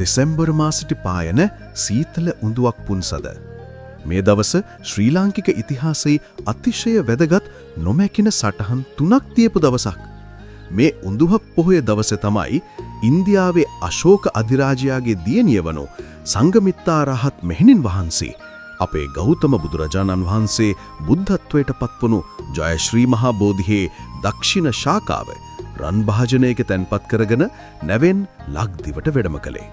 දෙසැම්බර් මාසෙට පායන සීතල උඳුවක් පුන්සද. මේ දවස ශ්‍රී ලාංකික ඉතිහාසයේ අතිශය වැදගත් නොමැකෙන සටහන් 3ක් තියපු දවසක්. මේ උඳුහක් පොහොය දවසේ තමයි ඉන්දියාවේ අශෝක අධිරාජයාගේ දියණිය වන සංඝමිත්තා රහත් මෙහෙණින් වහන්සේ අපේ ගෞතම බුදුරජාණන් වහන්සේ බුද්ධත්වයට පත්වනු ජයශ්‍රී මහා බෝධියේ දක්ෂිණ ශාඛාව රන් භාජනයක තැන්පත් කරගෙන නැවෙන් ලක්දිවට වැඩම කළේ.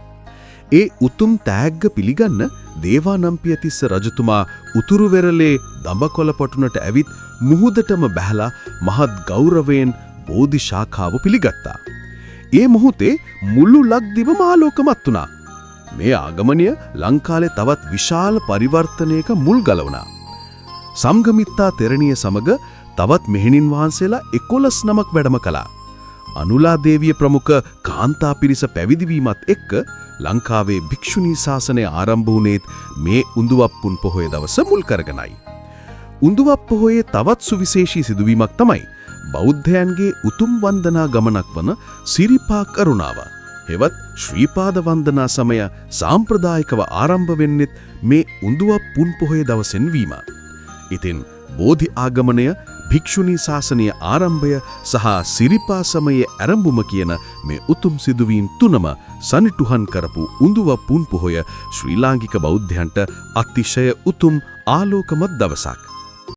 ඒ උතුම් තෑග්ග පිළිගන්න දේවානම්පියතිස්ස රජතුමා උතුරු වෙරළේ දඹකොළපටුනට ඇවිත් මුහුදටම බැහැලා මහත් ගෞරවයෙන් බෝධි ශාඛාව පිළිගත්තා. ඒ මොහොතේ මුළු ලක්දිවම ආලෝකමත් වුණා. මේ ආගමනය ලංකාවේ තවත් විශාල පරිවර්තනයක මුල් ගලවුණා. සංඝමිත්තා තෙරණිය සමග තවත් මෙහෙණින් වහන්සේලා 11 නමක් වැඩම කළා. අනුලා දේවිය ප්‍රමුඛ කාන්තා පිරිස පැවිදි වීමත් එක්ක ලංකාවේ භික්ෂුණී ශාසනය ආරම්භ වුණේත් මේ උඳුවප්පුන් පොහොය දවස මුල් කරගෙනයි. උඳුවප් පොහොයේ තවත් සුවිශේෂී සිදුවීමක් තමයි බෞද්ධයන්ගේ උතුම් වන්දනා ගමනක් වන සිරිපා කරුණාව. හෙවත් ශ්‍රීපාද වන්දනා සමය සාම්ප්‍රදායිකව ආරම්භ වෙන්නෙත් මේ උඳුවප්පුන් පොහොය දවසෙන් වීම. ඉතින් බෝධි ආගමනය, භික්ෂුණී ශාසනීය ආරම්භය සහ සිරිපා සමයේ ආරම්භම කියන මේ උතුම් සිදුවීම් තුනම සනිටුහන් කරපු උඳුවප්පුන් පොහොය ශ්‍රී ලාංකික බෞද්ධයන්ට අතිශය උතුම් ආලෝකමත් දවසක්.